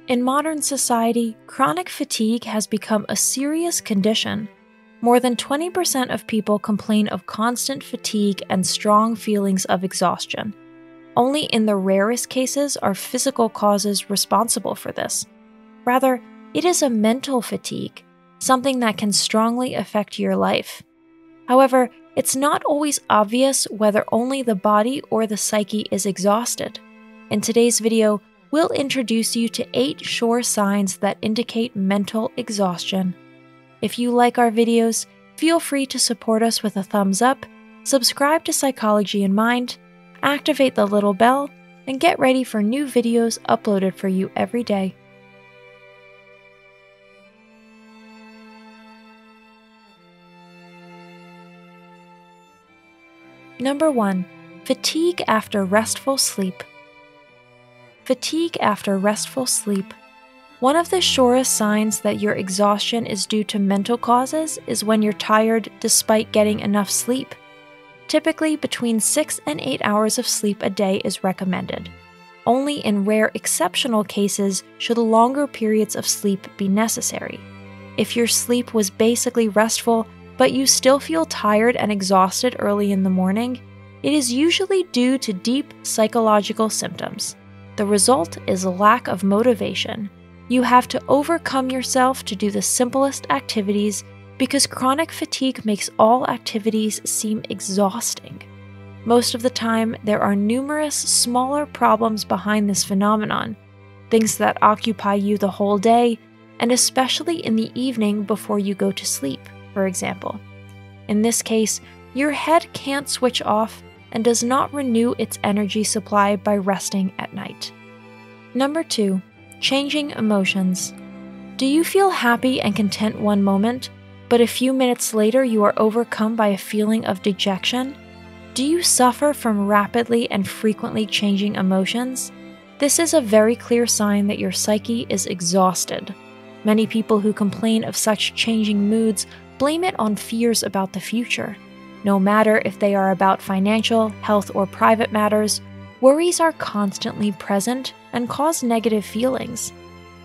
In modern society, chronic fatigue has become a serious condition. More than 20% of people complain of constant fatigue and strong feelings of exhaustion. Only in the rarest cases are physical causes responsible for this. Rather, it is a mental fatigue, something that can strongly affect your life. However, it's not always obvious whether only the body or the psyche is exhausted. In today's video, we'll introduce you to 8 sure signs that indicate mental exhaustion. If you like our videos, feel free to support us with a thumbs up, subscribe to Psychology in Mind, activate the little bell, and get ready for new videos uploaded for you every day. Number 1. Fatigue after restful sleep. Fatigue after restful sleep. One of the surest signs that your exhaustion is due to mental causes is when you're tired despite getting enough sleep. Typically, between 6 and 8 hours of sleep a day is recommended. Only in rare exceptional cases should longer periods of sleep be necessary. If your sleep was basically restful, but you still feel tired and exhausted early in the morning, it is usually due to deep psychological symptoms. The result is a lack of motivation. You have to overcome yourself to do the simplest activities because chronic fatigue makes all activities seem exhausting. Most of the time, there are numerous smaller problems behind this phenomenon, things that occupy you the whole day, and especially in the evening before you go to sleep, for example. In this case, your head can't switch off and does not renew its energy supply by resting at night. Number 2. Changing emotions. Do you feel happy and content one moment, but a few minutes later you are overcome by a feeling of dejection? Do you suffer from rapidly and frequently changing emotions? This is a very clear sign that your psyche is exhausted. Many people who complain of such changing moods blame it on fears about the future. No matter if they are about financial, health, or private matters, worries are constantly present and cause negative feelings.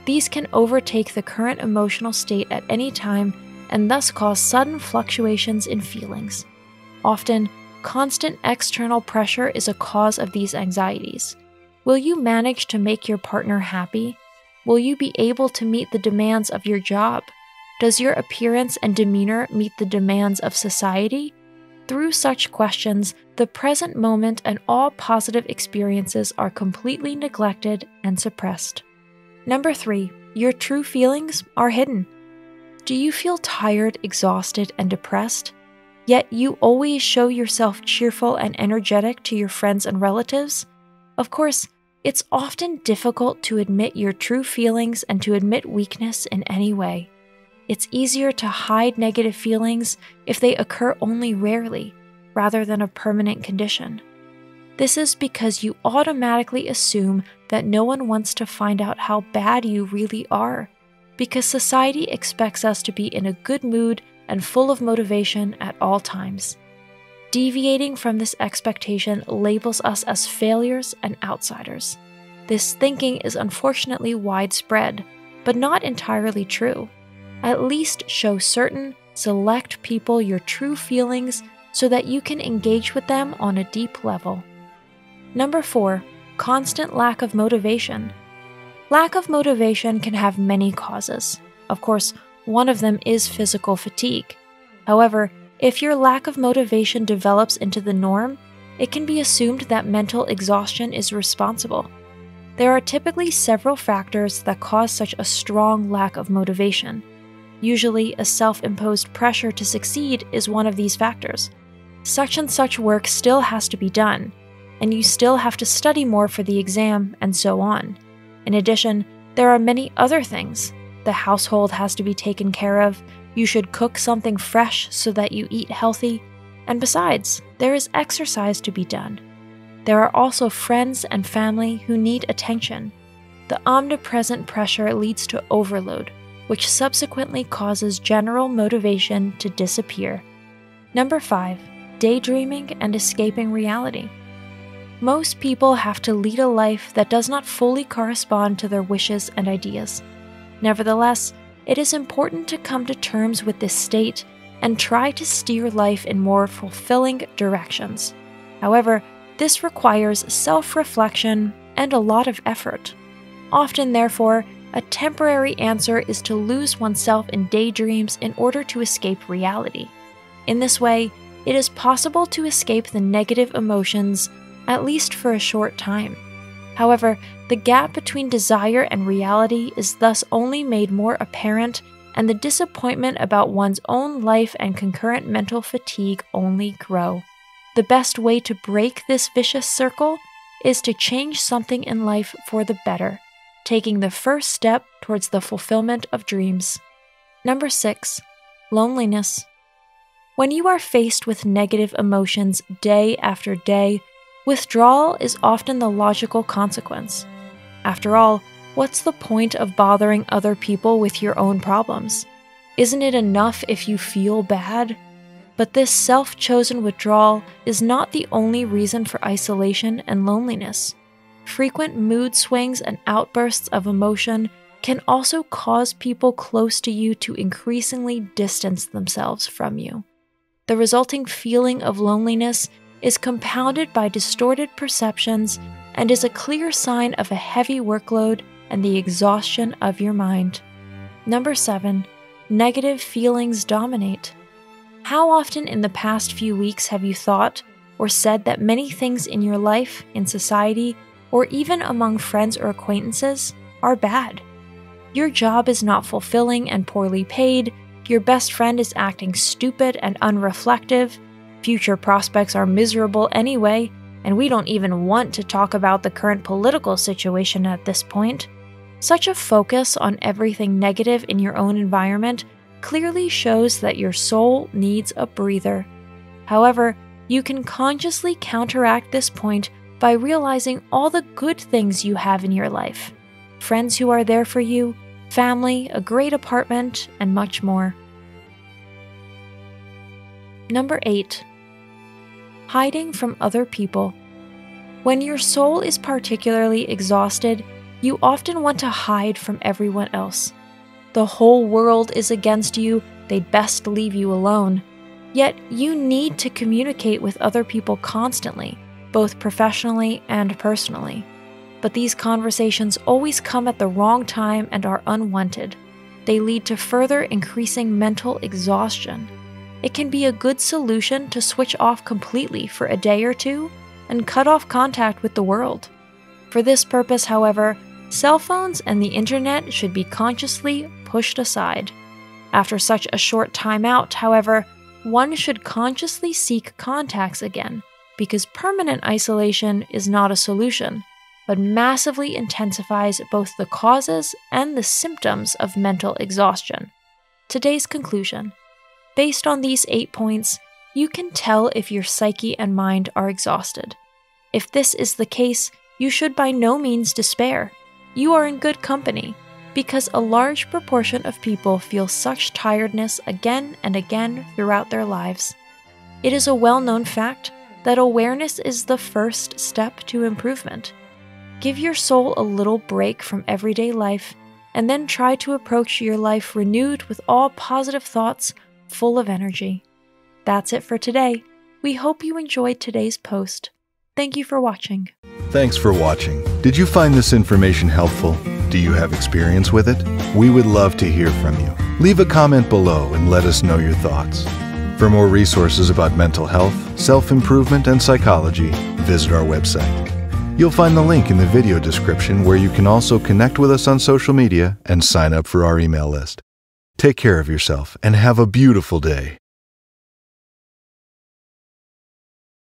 These can overtake the current emotional state at any time and thus cause sudden fluctuations in feelings. Often, constant external pressure is a cause of these anxieties. Will you manage to make your partner happy? Will you be able to meet the demands of your job? Does your appearance and demeanor meet the demands of society? Through such questions, the present moment and all positive experiences are completely neglected and suppressed. Number 3. Your true feelings are hidden. Do you feel tired, exhausted, and depressed? Yet you always show yourself cheerful and energetic to your friends and relatives? Of course, it's often difficult to admit your true feelings and to admit weakness in any way. It's easier to hide negative feelings if they occur only rarely, rather than a permanent condition. This is because you automatically assume that no one wants to find out how bad you really are, because society expects us to be in a good mood and full of motivation at all times. Deviating from this expectation labels us as failures and outsiders. This thinking is unfortunately widespread, but not entirely true. At least show certain, select people your true feelings so that you can engage with them on a deep level. Number 4. Constant lack of motivation. Lack of motivation can have many causes. Of course, one of them is physical fatigue. However, if your lack of motivation develops into the norm, it can be assumed that mental exhaustion is responsible. There are typically several factors that cause such a strong lack of motivation. Usually, a self-imposed pressure to succeed is one of these factors. Such and such work still has to be done, and you still have to study more for the exam, and so on. In addition, there are many other things. The household has to be taken care of, you should cook something fresh so that you eat healthy, and besides, there is exercise to be done. There are also friends and family who need attention. The omnipresent pressure leads to overload, which subsequently causes general motivation to disappear. Number 5. Daydreaming and escaping reality. Most people have to lead a life that does not fully correspond to their wishes and ideas. Nevertheless, it is important to come to terms with this state and try to steer life in more fulfilling directions. However, this requires self-reflection and a lot of effort. Often, therefore, a temporary answer is to lose oneself in daydreams in order to escape reality. In this way, it is possible to escape the negative emotions, at least for a short time. However, the gap between desire and reality is thus only made more apparent, and the disappointment about one's own life and concurrent mental fatigue only grow. The best way to break this vicious circle is to change something in life for the better, taking the first step towards the fulfillment of dreams. Number 6. Loneliness. When you are faced with negative emotions day after day, withdrawal is often the logical consequence. After all, what's the point of bothering other people with your own problems? Isn't it enough if you feel bad? But this self-chosen withdrawal is not the only reason for isolation and loneliness. Frequent mood swings and outbursts of emotion can also cause people close to you to increasingly distance themselves from you. The resulting feeling of loneliness is compounded by distorted perceptions and is a clear sign of a heavy workload and the exhaustion of your mind. Number 7. Negative feelings dominate. How often in the past few weeks have you thought or said that many things in your life, in society, or even among friends or acquaintances are bad? Your job is not fulfilling and poorly paid, your best friend is acting stupid and unreflective, future prospects are miserable anyway, and we don't even want to talk about the current political situation at this point. Such a focus on everything negative in your own environment clearly shows that your soul needs a breather. However, you can consciously counteract this point by realizing all the good things you have in your life: friends who are there for you, family, a great apartment, and much more. Number 8. Hiding from other people. When your soul is particularly exhausted, you often want to hide from everyone else. The whole world is against you, they'd best leave you alone. Yet you need to communicate with other people constantly, both professionally and personally. But these conversations always come at the wrong time and are unwanted. They lead to further increasing mental exhaustion. It can be a good solution to switch off completely for a day or two and cut off contact with the world. For this purpose, however, cell phones and the internet should be consciously pushed aside. After such a short time out, however, one should consciously seek contacts again, because permanent isolation is not a solution, but massively intensifies both the causes and the symptoms of mental exhaustion. Today's conclusion. Based on these 8 points, you can tell if your psyche and mind are exhausted. If this is the case, you should by no means despair. You are in good company, because a large proportion of people feel such tiredness again and again throughout their lives. It is a well-known fact that awareness is the first step to improvement. Give your soul a little break from everyday life, and then try to approach your life renewed with all positive thoughts, full of energy. That's it for today. We hope you enjoyed today's post. Thank you for watching. Thanks for watching. Did you find this information helpful? Do you have experience with it? We would love to hear from you. Leave a comment below and let us know your thoughts. For more resources about mental health, self-improvement, and psychology, visit our website. You'll find the link in the video description where you can also connect with us on social media and sign up for our email list. Take care of yourself and have a beautiful day.